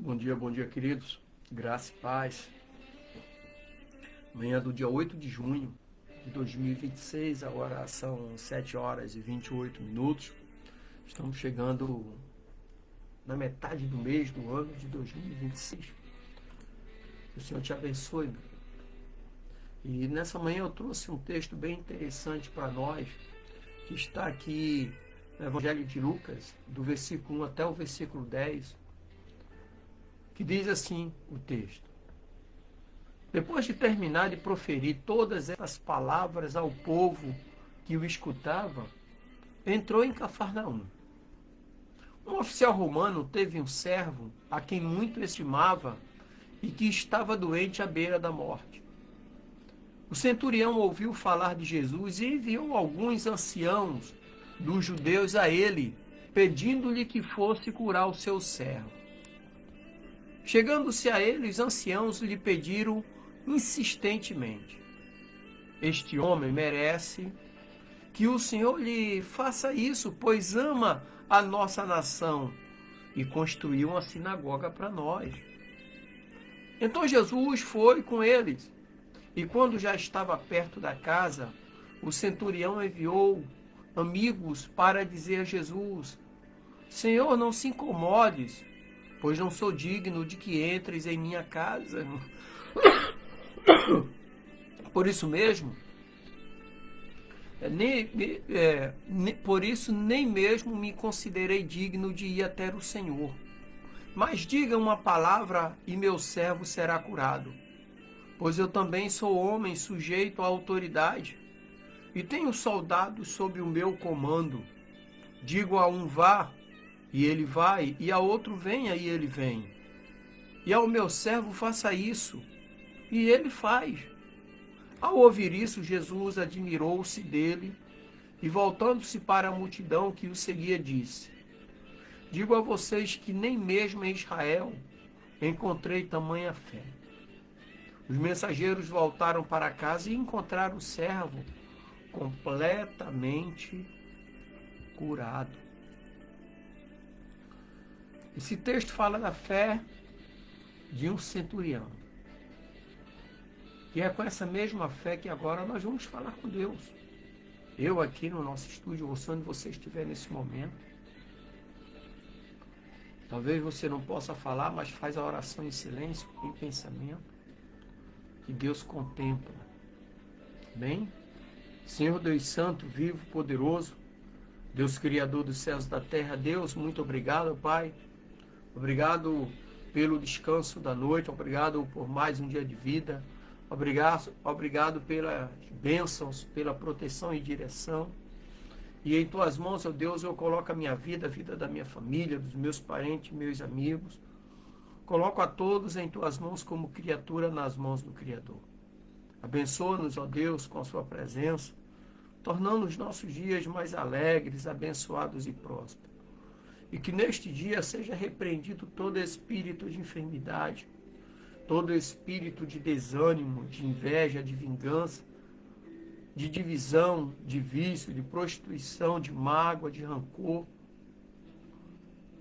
Bom dia, queridos. Graça e paz. Manhã do dia 8 de junho de 2026, agora são 7 horas e 28 minutos. Estamos chegando na metade do mês do ano de 2026. Que o Senhor te abençoe, meu. E nessa manhã eu trouxe um texto bem interessante para nós, que está aqui no Evangelho de Lucas, do versículo 1 até o versículo 10, que diz assim o texto: Depois de terminar de proferir todas essas palavras ao povo que o escutava, entrou em Cafarnaum. Um oficial romano teve um servo a quem muito estimava e que estava doente à beira da morte. O centurião ouviu falar de Jesus e enviou alguns anciãos dos judeus a ele, pedindo-lhe que fosse curar o seu servo. Chegando-se a ele, os anciãos lhe pediram insistentemente: Este homem merece que o Senhor lhe faça isso, pois ama a nossa nação e construiu uma sinagoga para nós. Então Jesus foi com eles, e quando já estava perto da casa, o centurião enviou amigos para dizer a Jesus: Senhor, não se incomodes, pois não sou digno de que entres em minha casa. Por isso mesmo, nem mesmo me considerei digno de ir até o Senhor. Mas diga uma palavra e meu servo será curado. Pois eu também sou homem sujeito à autoridade e tenho soldados sob o meu comando. Digo a um vá, e ele vai, e a outro venha, e ele vem. E ao meu servo faça isso, e ele faz. Ao ouvir isso, Jesus admirou-se dele e, voltando-se para a multidão que o seguia, disse: Digo a vocês que nem mesmo em Israel encontrei tamanha fé. Os mensageiros voltaram para casa e encontraram o servo completamente curado. Esse texto fala da fé de um centurião. E é com essa mesma fé que agora nós vamos falar com Deus. Eu aqui no nosso estúdio, você onde você estiver nesse momento. Talvez você não possa falar, mas faz a oração em silêncio, em pensamento. Que Deus contempla. Bem? Senhor Deus Santo, vivo, poderoso, Deus Criador dos céus e da terra, Deus, muito obrigado, Pai. Obrigado pelo descanso da noite, obrigado por mais um dia de vida, obrigado pelas bênçãos, pela proteção e direção. E em Tuas mãos, ó Deus, eu coloco a minha vida, a vida da minha família, dos meus parentes, meus amigos. Coloco a todos em Tuas mãos como criatura nas mãos do Criador. Abençoa-nos, ó Deus, com a Sua presença, tornando os nossos dias mais alegres, abençoados e prósperos. E que neste dia seja repreendido todo espírito de enfermidade, todo espírito de desânimo, de inveja, de vingança, de divisão, de vício, de prostituição, de mágoa, de rancor.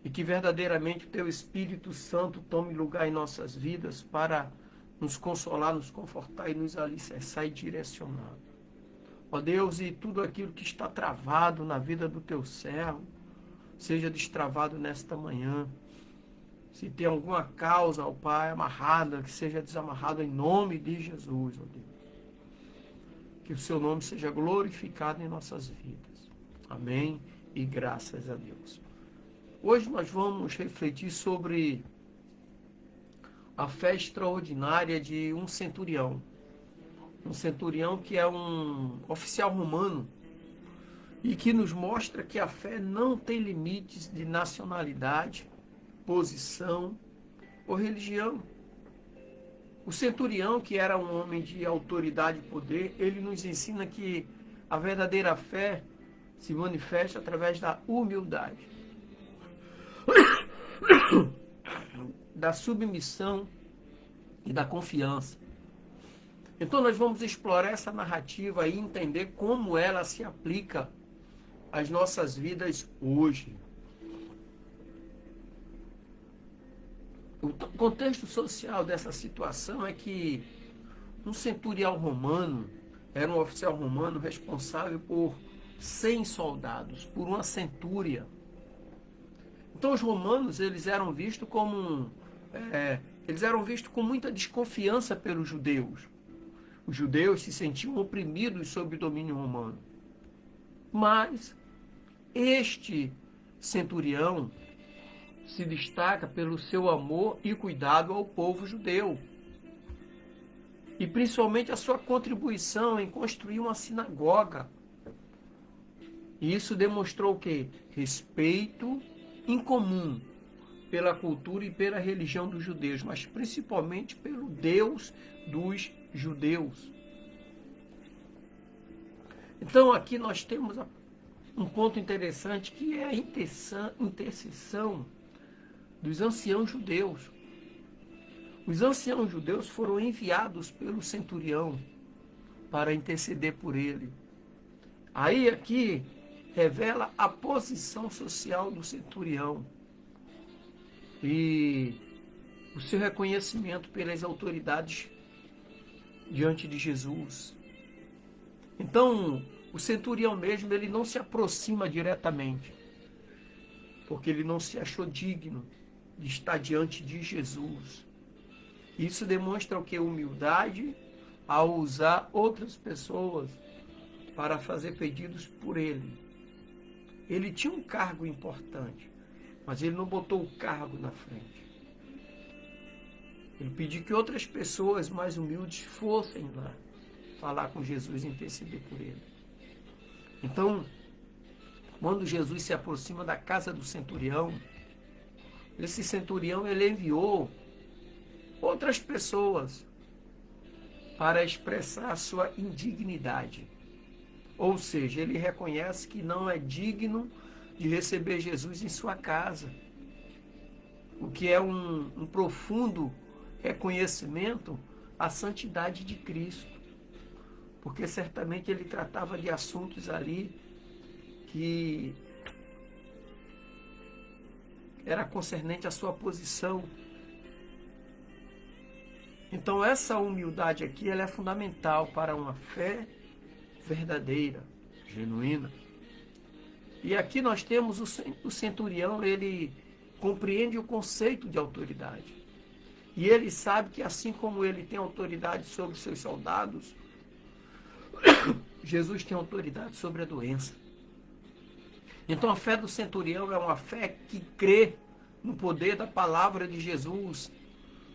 E que verdadeiramente o Teu Espírito Santo tome lugar em nossas vidas para nos consolar, nos confortar e nos alicerçar e direcionar. Ó Deus, e tudo aquilo que está travado na vida do Teu servo, seja destravado nesta manhã. Se tem alguma causa, ó Pai, amarrada, que seja desamarrada em nome de Jesus, ó Deus. Que o Seu nome seja glorificado em nossas vidas. Amém e graças a Deus. Hoje nós vamos refletir sobre a fé extraordinária de um centurião. Um centurião que é um oficial romano e que nos mostra que a fé não tem limites de nacionalidade, posição ou religião. O centurião, que era um homem de autoridade e poder, ele nos ensina que a verdadeira fé se manifesta através da humildade, da submissão e da confiança. Então nós vamos explorar essa narrativa e entender como ela se aplica às nossas vidas hoje. O contexto social dessa situação é que um centurião romano era um oficial romano responsável por 100 soldados, por uma centúria. Então os romanos eles eram vistos com muita desconfiança pelos judeus. Os judeus se sentiam oprimidos sob o domínio romano. Mas este centurião se destaca pelo seu amor e cuidado ao povo judeu. E principalmente a sua contribuição em construir uma sinagoga. E isso demonstrou o quê? Respeito incomum pela cultura e pela religião dos judeus, mas principalmente pelo Deus dos judeus. Então aqui nós temos um ponto interessante que é a intercessão dos anciãos judeus. Os anciãos judeus foram enviados pelo centurião para interceder por ele. Aí aqui revela a posição social do centurião e o seu reconhecimento pelas autoridades diante de Jesus. Então, o centurião mesmo, ele não se aproxima diretamente, porque ele não se achou digno de estar diante de Jesus. Isso demonstra o que? Humildade ao usar outras pessoas para fazer pedidos por ele. Ele tinha um cargo importante, mas ele não botou o cargo na frente. Ele pediu que outras pessoas mais humildes fossem lá falar com Jesus e interceder por ele. Então, quando Jesus se aproxima da casa do centurião, esse centurião ele enviou outras pessoas para expressar a sua indignidade. Ou seja, ele reconhece que não é digno de receber Jesus em sua casa, o que é um profundo reconhecimento à santidade de Cristo, porque certamente ele tratava de assuntos ali que era concernente à sua posição. Então essa humildade aqui ela é fundamental para uma fé verdadeira, genuína. E aqui nós temos o centurião, ele compreende o conceito de autoridade. E ele sabe que assim como ele tem autoridade sobre os seus soldados, Jesus tem autoridade sobre a doença. Então a fé do centurião é uma fé que crê no poder da palavra de Jesus,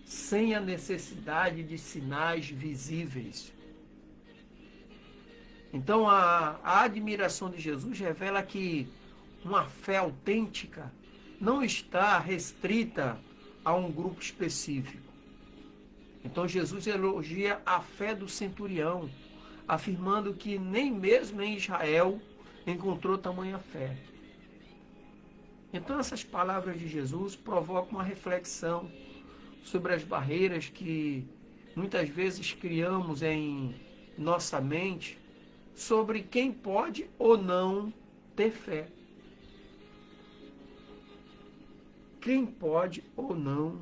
sem a necessidade de sinais visíveis. Então a admiração de Jesus revela que uma fé autêntica não está restrita a um grupo específico. Então Jesus elogia a fé do centurião, afirmando que nem mesmo em Israel encontrou tamanha fé. Então essas palavras de Jesus provocam uma reflexão sobre as barreiras que muitas vezes criamos em nossa mente sobre quem pode ou não ter fé. Quem pode ou não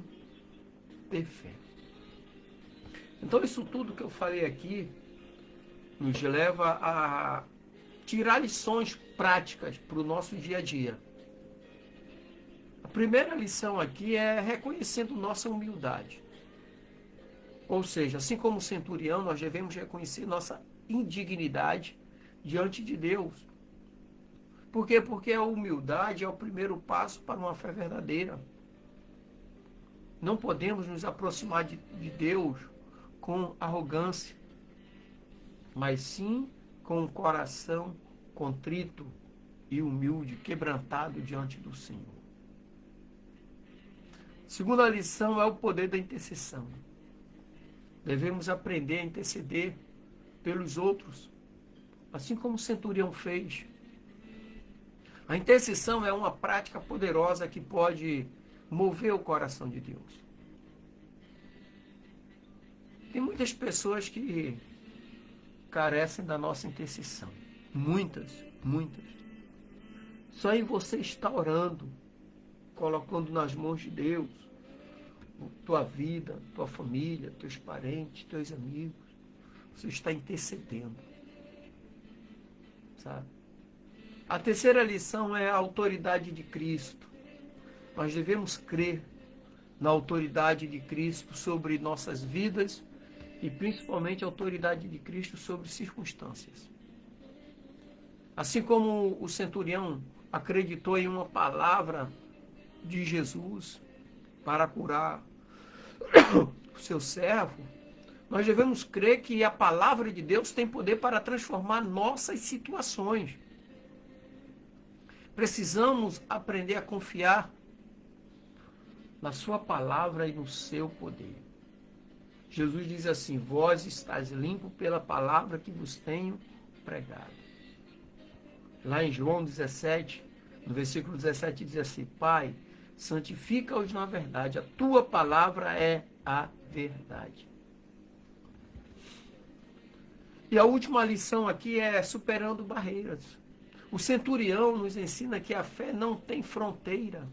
ter fé. Então isso tudo que eu falei aqui nos leva a tirar lições práticas para o nosso dia a dia. A primeira lição aqui é reconhecendo nossa humildade. Ou seja, assim como o centurião, nós devemos reconhecer nossa indignidade diante de Deus. Por quê? Porque a humildade é o primeiro passo para uma fé verdadeira. Não podemos nos aproximar de Deus com arrogância, mas sim com um coração contrito e humilde, quebrantado diante do Senhor. Segunda lição é o poder da intercessão. Devemos aprender a interceder pelos outros, assim como o centurião fez. A intercessão é uma prática poderosa que pode mover o coração de Deus. Tem muitas pessoas que carecem da nossa intercessão. Muitas. Só em você estar orando, colocando nas mãos de Deus, tua vida, tua família, teus parentes, teus amigos. Você está intercedendo. Sabe? A terceira lição é a autoridade de Cristo. Nós devemos crer na autoridade de Cristo sobre nossas vidas e principalmente a autoridade de Cristo sobre circunstâncias. Assim como o centurião acreditou em uma palavra de Jesus para curar o seu servo, nós devemos crer que a palavra de Deus tem poder para transformar nossas situações. Precisamos aprender a confiar na sua palavra e no seu poder. Jesus diz assim: vós estáis limpo pela palavra que vos tenho pregado. Lá em João 17, no versículo 17, diz assim: Pai, santifica-os na verdade, a tua palavra é a verdade. E a última lição aqui é superando barreiras. O centurião nos ensina que a fé não tem fronteira.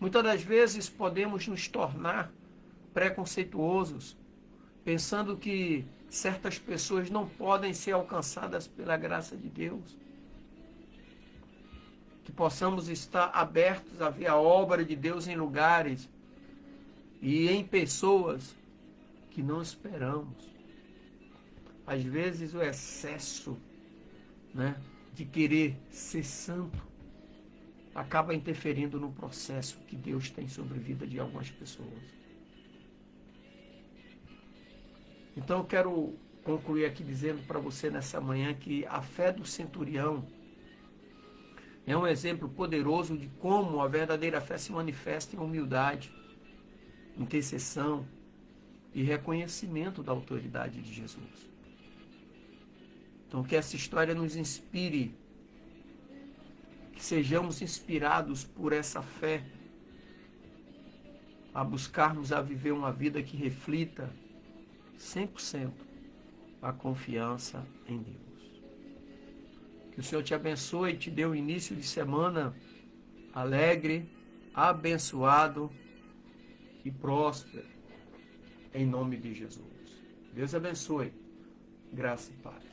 Muitas das vezes podemos nos tornar preconceituosos, pensando que certas pessoas não podem ser alcançadas pela graça de Deus. Que possamos estar abertos a ver a obra de Deus em lugares e em pessoas que não esperamos. Às vezes o excesso, de querer ser santo acaba interferindo no processo que Deus tem sobre a vida de algumas pessoas. Então eu quero concluir aqui dizendo para você nessa manhã que a fé do centurião é um exemplo poderoso de como a verdadeira fé se manifesta em humildade, intercessão e reconhecimento da autoridade de Jesus. Então que essa história nos inspire, que sejamos inspirados por essa fé a buscarmos a viver uma vida que reflita 100% a confiança em Deus. Que o Senhor te abençoe e te dê um início de semana alegre, abençoado e próspero, em nome de Jesus. Deus abençoe. Graça e paz.